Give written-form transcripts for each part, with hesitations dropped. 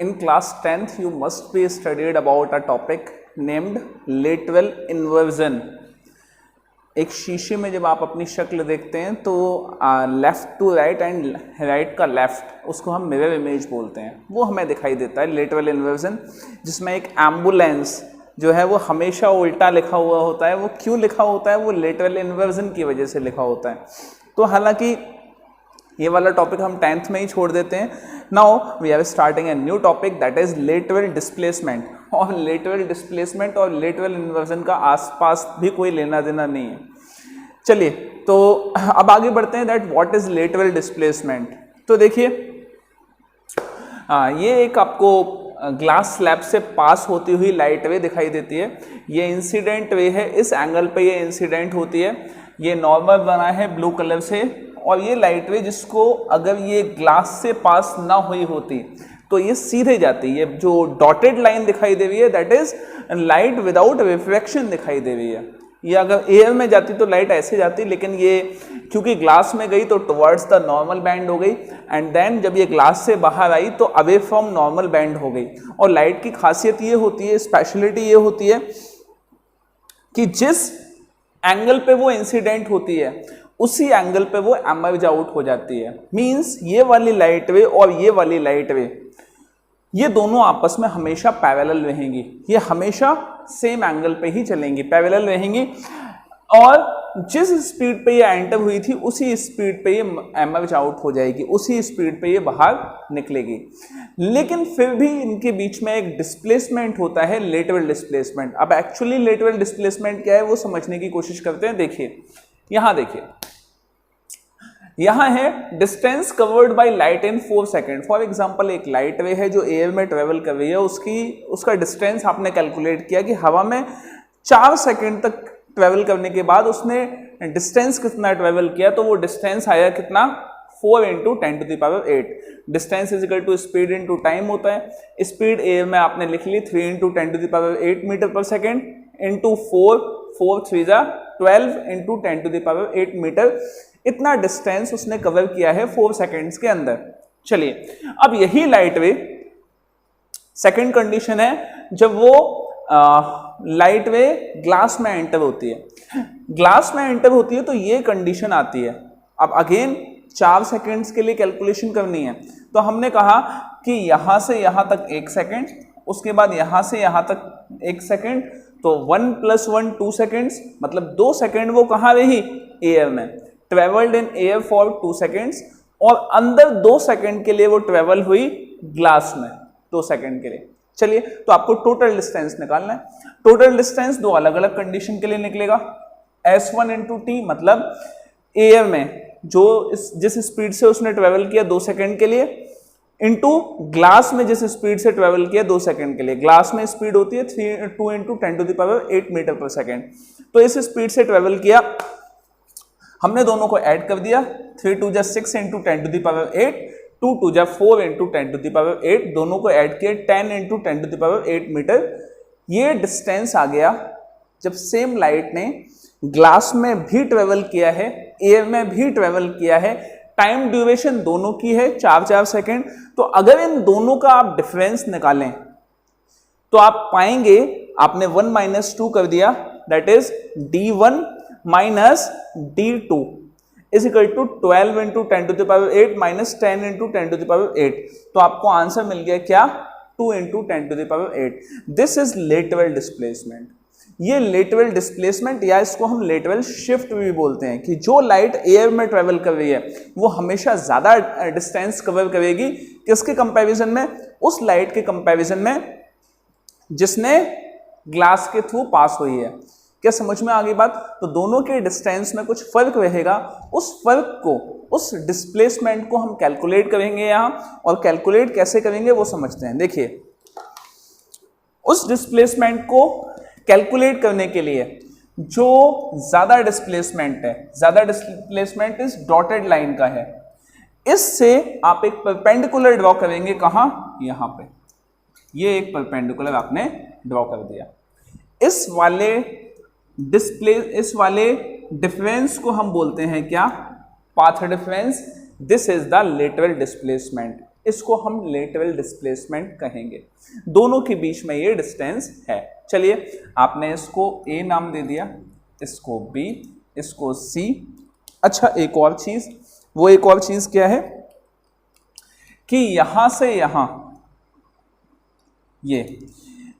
In class 10th, you must be studied about a topic named lateral inversion. एक शीशे में जब आप अपनी शक्ल देखते हैं तो left to right and right का लेफ्ट, उसको हम मिरर इमेज बोलते हैं, वो हमें दिखाई देता है लेटरल इन्वर्जन, जिसमें एक एम्बुलेंस जो है वो हमेशा उल्टा लिखा हुआ होता है। वो क्यों लिखा होता है? वो लेटरल इन्वर्जन की वजह से लिखा होता है। तो हालांकि ये वाला टॉपिक हम 10th में ही छोड़ देते हैं। Now we are starting a new topic that is lateral displacement. और लेटरल डिस्प्लेसमेंट और लेटरल इन्वर्जन का आसपास भी कोई लेना देना नहीं है। चलिए, तो अब आगे बढ़ते हैं that what is lateral displacement. तो देखिए, ये एक आपको ग्लास स्लैब से पास होती हुई लाइट वे दिखाई देती है। ये इंसिडेंट वे है, इस एंगल पे ये इंसिडेंट होती है। ये नॉर्मल बना है ब्लू कलर से, और ये लाइट वे जिसको अगर ये ग्लास से पास ना हुई होती तो ये सीधे जाती है। जो डॉटेड लाइन दिखाई दे रही है that is light without reflection दिखाई दे रही है। ये अगर एयर में जाती तो लाइट ऐसे जाती, लेकिन ये क्योंकि ग्लास में गई तो टुवर्ड्स द नॉर्मल बैंड हो गई, एंड देन जब ये ग्लास से बाहर आई तो अवे फ्रॉम नॉर्मल बैंड हो गई। और लाइट की खासियत ये होती है, स्पेशलिटी ये होती है कि जिस एंगल पे वो इंसिडेंट होती है उसी एंगल पे वो एमर्ज आउट हो जाती है। मींस ये वाली लाइट वे और ये वाली लाइट वे, ये दोनों आपस में हमेशा पैरेलल रहेंगी। ये हमेशा सेम एंगल पे ही चलेंगी, पैरेलल रहेंगी, और जिस स्पीड पे ये एंटर हुई थी उसी स्पीड पे ये एमर्ज आउट हो जाएगी, उसी स्पीड पे ये बाहर निकलेगी। लेकिन फिर भी इनके बीच में एक डिस्प्लेसमेंट होता है, लेटरल डिस्प्लेसमेंट। अब एक्चुअली लेटरल डिस्प्लेसमेंट क्या है वो समझने की कोशिश करते हैं। देखिए, यहां देखिए, यहां है distance covered by light in 4 second. For example, एक लाइट वे है जो एयर में ट्रेवल कर रही है, उसका डिस्टेंस आपने कैलकुलेट किया कि हवा में 4 सेकेंड तक ट्रेवल करने के बाद उसने डिस्टेंस कितना ट्रेवल किया, तो वो डिस्टेंस आया कितना? 4 × 10⁸। Distance is equal to speed into time होता है। स्पीड एयर में आपने लिख ली 3 × 10⁸ metre per second into 4 3 12 × 10⁸ metre. इतना डिस्टेंस उसने कवर किया है 4 सेकेंड्स के अंदर। चलिए, अब यही लाइट वे सेकेंड कंडीशन है जब वो लाइट वे ग्लास में एंटर होती है। ग्लास में एंटर होती है तो ये कंडीशन आती है। अब अगेन 4 सेकेंड्स के लिए कैलकुलेशन करनी है, तो हमने कहा कि यहां से यहां तक 1 सेकेंड, उसके बाद यहां से यहां तक 1 सेकेंड, तो 1 + 1 2 सेकेंड्स, मतलब 2 सेकेंड वो कहां रही? एयर में। Travelled in air for 2 seconds, और अंदर 2 सेकेंड के लिए वो ट्रेवल हुई ग्लास में 2 सेकेंड के लिए। चलिए, तो आपको टोटल डिस्टेंस निकालना है। टोटल डिस्टेंस 2 अलग अलग कंडीशन के लिए निकलेगा। S1 × T, मतलब एयर में जिस स्पीड से उसने ट्रेवल किया 2 सेकेंड के लिए, इनटू ग्लास में जिस स्पीड से ट्रेवल किया 2 सेकेंड के लिए। ग्लास में स्पीड होती है 2 × 10⁸ मीटर पर सेकेंड। तो इस स्पीड से ट्रेवल किया, हमने दोनों को ऐड कर दिया। 3 × 6 × 10⁸, 2 × 4 × 10⁸, दोनों को ऐड किया 10 × 10⁸ मीटर। ये डिस्टेंस आ गया जब सेम लाइट ने ग्लास में भी ट्रेवल किया है, एयर में भी ट्रेवल किया है। टाइम ड्यूरेशन दोनों की है 4 सेकेंड। तो अगर इन दोनों का आप डिफरेंस निकालें तो आप पाएंगे, आपने 1 - 2 कर दिया, that is D1 - D2 is equal to 12 × 10⁸ minus 10 × 10⁸। तो आपको आंसर मिल गया क्या? 2 × 10⁸। This is lateral displacement. ये लेटरल डिस्प्लेसमेंट, या इसको हम लेटरल शिफ्ट भी बोलते हैं, कि जो लाइट एयर में ट्रेवल कर रही है वो हमेशा ज्यादा डिस्टेंस कवर करेगी किसके कंपैरिजन में? उस लाइट के कंपैरिजन में जिसने ग्लास के थ्रू पास हुई है। क्या समझ में आ गई बात? तो दोनों के डिस्टेंस में कुछ फर्क रहेगा, उस फर्क को, उस डिस्प्लेसमेंट को हम कैलकुलेट करेंगे यहां, और कैलकुलेट कैसे करेंगे वो समझते हैं। देखिए, उस डिस्प्लेसमेंट को कैलकुलेट करने के लिए जो ज्यादा डिस्प्लेसमेंट है, ज्यादा डिस्प्लेसमेंट इस डॉटेड लाइन का है, इससे आप एक परपेंडिकुलर ड्रॉ करेंगे। कहां? यहां पे। ये एक परपेंडिकुलर आपने ड्रॉ कर दिया। इस वाले डिफरेंस को हम बोलते हैं क्या? Path difference. This is the lateral displacement. इसको हम लेटरल डिस्प्लेसमेंट कहेंगे। दोनों के बीच में ये डिस्टेंस है। चलिए आपने इसको ए नाम दे दिया, इसको बी, इसको सी। अच्छा एक और चीज, वो एक और चीज क्या है कि यहां से यहां ये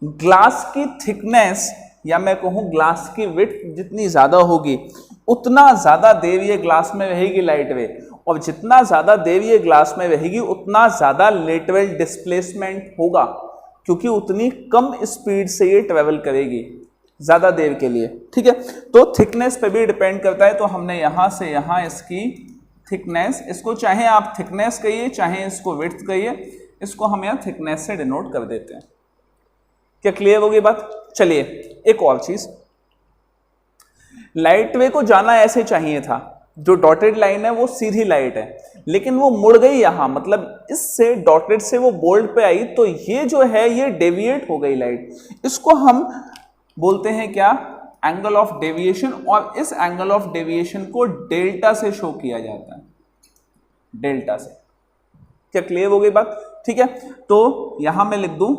ग्लास की थिकनेस या मैं कहूं ग्लास की विड्थ जितनी ज्यादा होगी उतना ज्यादा देर ये ग्लास में रहेगी लाइट वे, और जितना ज्यादा देर ये ग्लास में रहेगी उतना ज्यादा लेटरल डिस्प्लेसमेंट होगा, क्योंकि उतनी कम स्पीड से ये ट्रेवल करेगी ज्यादा देर के लिए। ठीक है, तो थिकनेस पे भी डिपेंड करता है। तो हमने यहां से यहां इसकी थिकनेस, इसको चाहे आप थिकनेस कहिए चाहे इसको विड्थ कहिए, इसको हम यहां थिकनेस से डिनोट कर देते हैं। क्या क्लियर होगी बात? चलिए एक और चीज, लाइट वे को जाना ऐसे चाहिए था, जो डॉटेड लाइन है वो सीधी लाइट है, लेकिन वो मुड़ गई यहां, मतलब इससे डॉटेड से वो बोल्ड पे आई, तो ये जो है ये डेविएट हो गई लाइट। इसको हम बोलते हैं क्या? Angle of deviation. और इस एंगल ऑफ डेविएशन को डेल्टा से शो किया जाता है, डेल्टा से। क्या क्लियर हो गई बात? ठीक है, तो यहां मैं लिख दूं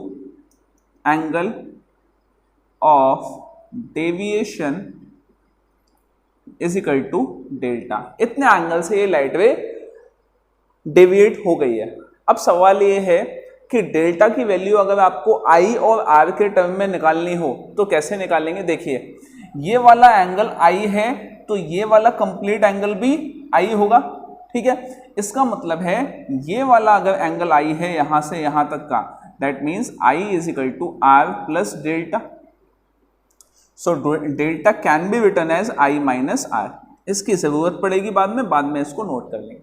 angle of deviation is equal to delta. इतने एंगल से ये लाइट वे डेविएट हो गई है। अब सवाल ये है कि डेल्टा की वैल्यू अगर आपको आई और आर के टर्म में निकालनी हो तो कैसे निकालेंगे? देखिए ये वाला एंगल आई है तो ये वाला कंप्लीट एंगल भी आई होगा। ठीक है, इसका मतलब है ये वाला अगर एंगल आई है यहां से यहां तक का, that means I is equal to R plus delta. So delta can be written as I minus R. इसकी जरूरत पड़ेगी बाद में इसको नोट कर लेंगे।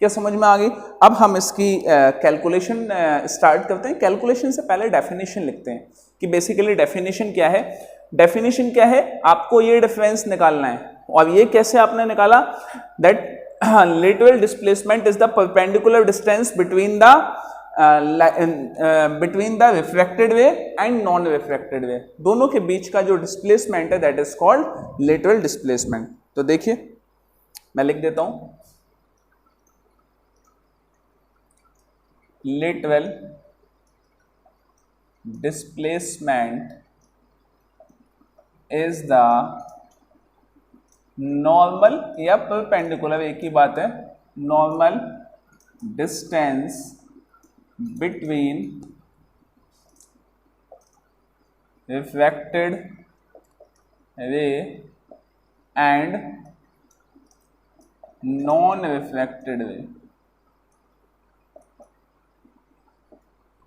क्या समझ में आ गई? अब हम इसकी कैलकुलेशन स्टार्ट करते हैं। कैलकुलेशन से पहले डेफिनेशन लिखते हैं कि बेसिकली डेफिनेशन क्या है। डेफिनेशन क्या है? आपको ये डिफरेंस निकालना है, और ये कैसे आपने निकाला? That lateral displacement is the perpendicular distance between the refracted wave and non refracted wave। दोनों के बीच का जो डिस्प्लेसमेंट है that is called lateral displacement. तो देखिए मैं लिख देता हूं, lateral displacement is the normal या परपेंडिकुलर, एक ही बात है, नॉर्मल डिस्टेंस बिटवीन रिफ्रैक्टेड रे एंड नॉन रिफ्रैक्टेड रे।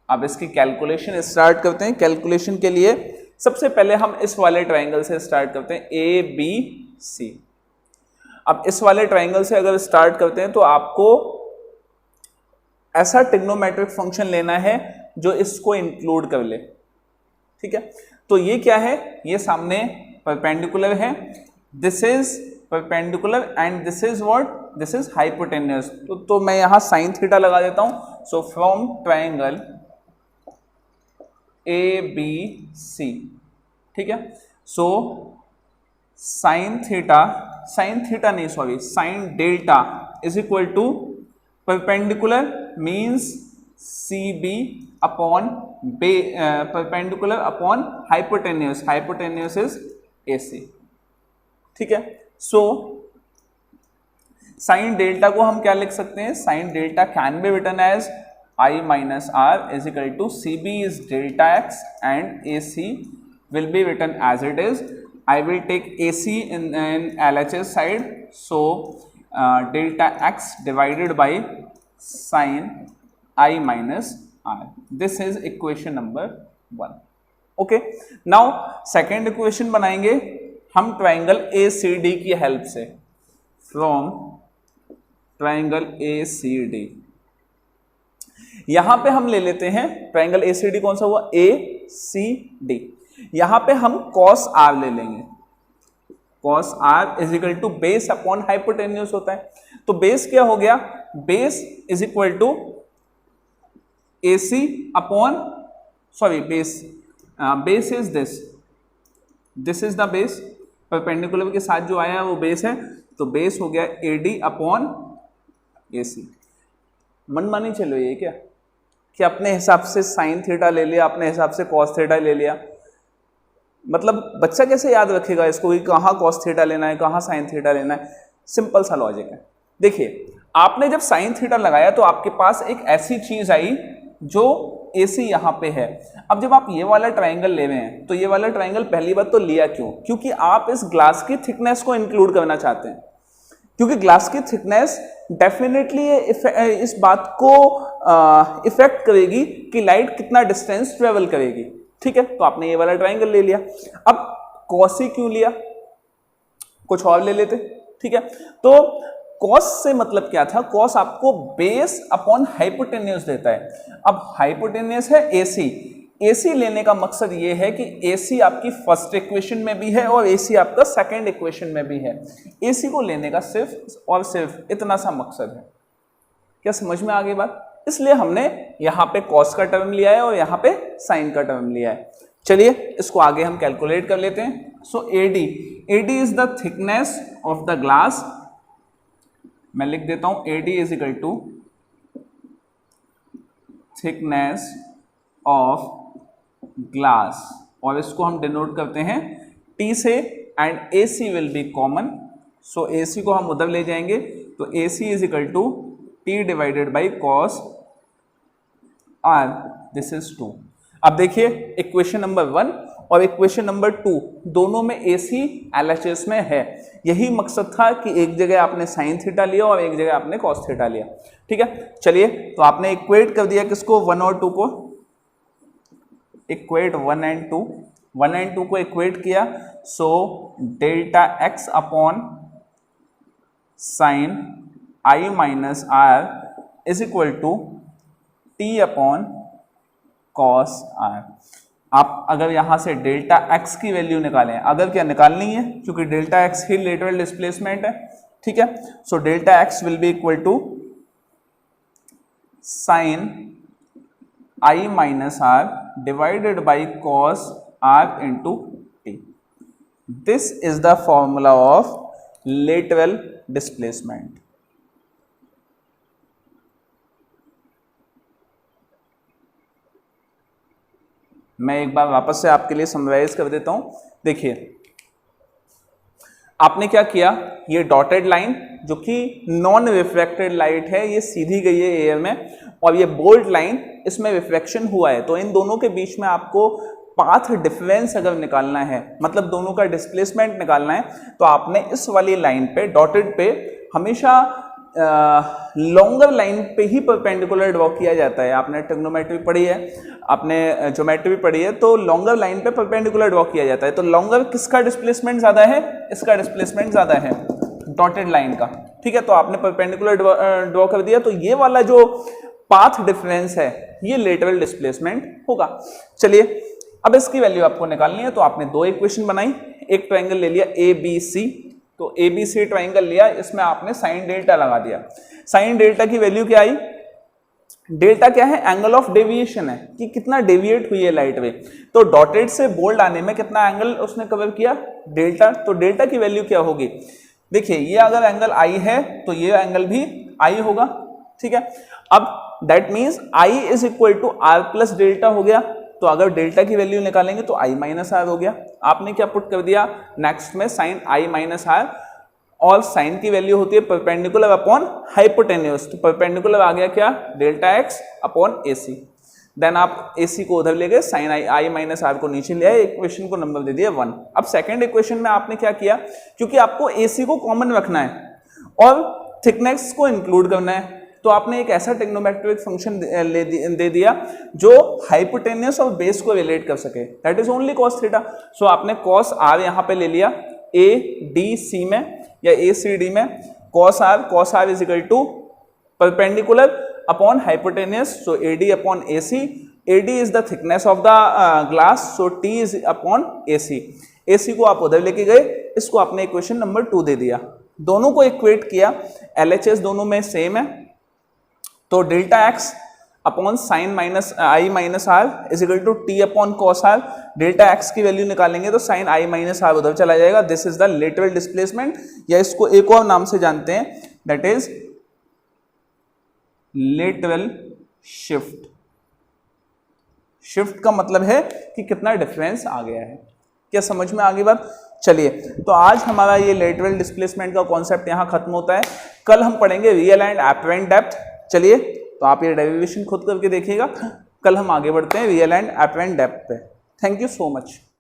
अब इसकी कैलकुलेशन स्टार्ट करते हैं। कैलकुलेशन के लिए सबसे पहले हम इस वाले ट्रायंगल से स्टार्ट करते हैं, ए बी सी। अब इस वाले ट्रायंगल से अगर स्टार्ट करते हैं तो आपको ऐसा ट्रिग्नोमेट्रिक फंक्शन लेना है जो इसको इंक्लूड कर ले। ठीक है, तो ये क्या है? ये सामने परपेंडिकुलर है, this is perpendicular and this is what? This is hypotenuse. तो मैं यहां साइन थीटा लगा देता हूं। So from triangle A B C, ठीक है, so sine delta is equal to perpendicular means C B upon perpendicular upon hypotenuse, hypotenuse is A C. ठीक है, सो साइन डेल्टा को हम क्या लिख सकते हैं? Sine delta can be written as I minus R is equal to CB is delta x and AC will be written as it is. I will take AC in LHS side, so delta x divided by sin I minus R. This is equation number 1. Okay. Now second equation बनाएंगे हम triangle ACD की help से। From triangle ACD, यहां पे हम ले लेते हैं ट्राइंगल ACD, कौन सा हुआ? ACD। यहां पे हम cos R ले लेंगे। cos R is equal to base upon hypotenuse होता है। तो बेस क्या हो गया? Base is equal to AC upon, sorry base is this is the base, perpendicular के साथ जो आया है वो बेस है, तो बेस हो गया AD अपॉन AC। मनमानी चलो ये क्या कि अपने हिसाब से साइन थीटा ले लिया, अपने हिसाब से कॉस थीटा ले लिया, मतलब बच्चा कैसे याद रखेगा इसको कि कहाँ कॉस थीटा लेना है, कहाँ साइन थीटा लेना है। सिंपल सा लॉजिक है। देखिए आपने जब साइन थीटा लगाया तो आपके पास एक ऐसी चीज आई जो AC यहाँ पे है। अब जब आप ये वाला ट्राइंगल ले रहे हैं तो ये वाला ट्राइंगल पहली बात तो लिया क्यों? क्योंकि आप इस ग्लास की थिकनेस को इंक्लूड करना चाहते हैं, क्योंकि ग्लास की थिकनेस डेफिनेटली इस बात को इफेक्ट करेगी कि लाइट कितना डिस्टेंस ट्रेवल करेगी। ठीक है, तो आपने ये वाला ट्राइंगल ले लिया। अब कॉस ही क्यों लिया, कुछ और ले लेते। ठीक है, तो कॉस से मतलब क्या था, कॉस आपको बेस अपॉन हाइपोटेन्यूज देता है। अब हाइपोटेन्यूज है AC, AC लेने का मकसद ये है कि AC आपकी फर्स्ट इक्वेशन में भी है और AC आपका सेकंड इक्वेशन में भी है। AC को लेने का सिर्फ और सिर्फ इतना सा मकसद है। क्या समझ में आ गई बात? इसलिए हमने यहाँ पे कॉस का टर्म लिया है और यहाँ पे साइन का टर्म लिया है। चलिए इसको आगे हम कैलकुलेट कर लेते हैं। So AD is the thickness of the glass. मैं लिख देता हूं AD is equal to thickness of glass, और इसको हम डिनोट करते हैं T से, and AC will be common. So AC को हम उधर ले जाएंगे तो AC is equal to T divided by cos R, this is 2। अब देखिए इक्वेशन नंबर 1 और इक्वेशन नंबर 2 दोनों में AC LHS में है। यही मकसद था कि एक जगह आपने साइन थीटा लिया और एक जगह आपने कॉस थीटा लिया। ठीक है, चलिए तो आपने इक्वेट कर दिया किसको, 1 और 2 को, इक्वेट 1 एंड 2 को इक्वेट किया। So delta x upon sine I minus R is equal to T upon cos R। आप अगर यहां से डेल्टा x की वैल्यू निकालें, अगर क्या निकालनी है क्योंकि डेल्टा x ही लेटरल डिस्प्लेसमेंट है। ठीक है, so delta x will be equal to sine I minus R divided by cos R into T। This is the formula of lateral displacement. मैं एक बार वापस से आपके लिए समराइज कर देता हूं। देखिए आपने क्या किया, ये डॉटेड लाइन जो कि नॉन रिफ्रैक्टेड लाइट है ये सीधी गई है एयर में, और ये बोल्ड लाइन इसमें रिफ्रैक्शन हुआ है। तो इन दोनों के बीच में आपको पाथ डिफरेंस अगर निकालना है, मतलब दोनों का डिस्प्लेसमेंट निकालना है, तो आपने इस वाली लाइन पे डॉटेड पे हमेशा लॉन्गर लाइन पे ही परपेंडिकुलर ड्रॉ किया जाता है। आपने ट्रिग्नोमेट्री पढ़ी है, आपने ज्योमेट्री पढ़ी है, तो लॉन्गर लाइन पे परपेंडिकुलर ड्रॉ किया जाता है। तो लॉन्गर किसका डिस्प्लेसमेंट ज्यादा है, इसका डिस्प्लेसमेंट ज्यादा है डॉटेड लाइन का। ठीक है, तो आपने परपेंडिकुलर ड्रॉ कर दिया, तो ये वाला जो पाथ डिफरेंस है ये लेटरल डिस्प्लेसमेंट होगा। चलिए अब इसकी वैल्यू आपको निकालनी है, तो आपने दो इक्वेशन बनाई, एक ट्राइंगल ले लिया ABC, तो ABC ट्राइंगल लिया, इसमें आपने साइन डेल्टा लगा दिया। साइन डेल्टा की वैल्यू क्या आई, डेल्टा क्या है, एंगल ऑफ डेविएशन है कि कितना डेविएट हुई है लाइट वे। तो डॉटेड से बोल्ड आने में कितना एंगल उसने कवर किया, डेल्टा। तो डेल्टा की वैल्यू क्या होगी, देखिए ये अगर एंगल I है तो ये एंगल भी I होगा। ठीक है, अब that means I is equal to R plus delta हो गया। तो अगर डेल्टा की वैल्यू निकालेंगे तो I माइनस R हो गया। आपने क्या पुट कर दिया नेक्स्ट में, साइन I माइनस R, और साइन की वैल्यू होती है परपेंडिकुलर अपॉन हाइपोटेन्यूज। तो परपेंडिकुलर आ गया क्या, delta x upon AC। Then आप AC को उधर ले गए, साइन I माइनस R को नीचे ले आए, इक्वेशन को नंबर दे दिया 1। अब सेकंड इक्वेशन में आपने क्या किया, क्योंकि आपको AC को कॉमन रखना है और थिकनेस को इंक्लूड करना है, तो आपने एक ऐसा ट्रिग्नोमेट्रिक फंक्शन दे दिया जो हाइपोटेन्यूज और बेस को रिलेट कर सके, that is only cos theta. So आपने कॉस R यहाँ पे ले लिया ADC में या ACD में, cos R is equal to perpendicular upon hypotenuse, so AD upon AC। AD is the thickness of the glass, so T is upon AC। AC को आप उधर लेके गए, इसको आपने इक्वेशन नंबर 2 दे दिया, दोनों को इक्वेट किया, LHS दोनों में सेम है। तो delta x upon sine minus I minus R is equal to T upon cos R। Delta x की वैल्यू निकालेंगे तो साइन I माइनस R उधर चला जाएगा। This is the lateral displacement, या इसको एक और नाम से जानते हैं, that is lateral shift. Shift का मतलब है कि कितना डिफरेंस आ गया है। क्या समझ में आ गई बात? चलिए, तो आज हमारा ये लेटरल डिस्प्लेसमेंट का कॉन्सेप्ट यहाँ खत्म होता है। कल हम पढ़ेंगे रियल एंड अपरेंट डेप्थ। चलिए, तो आप ये डेरिवेशन खुद करके देखिएगा। कल हम आगे बढ़ते हैं रियल एंड अपरेंट डेप्थ पे। Thank you so much.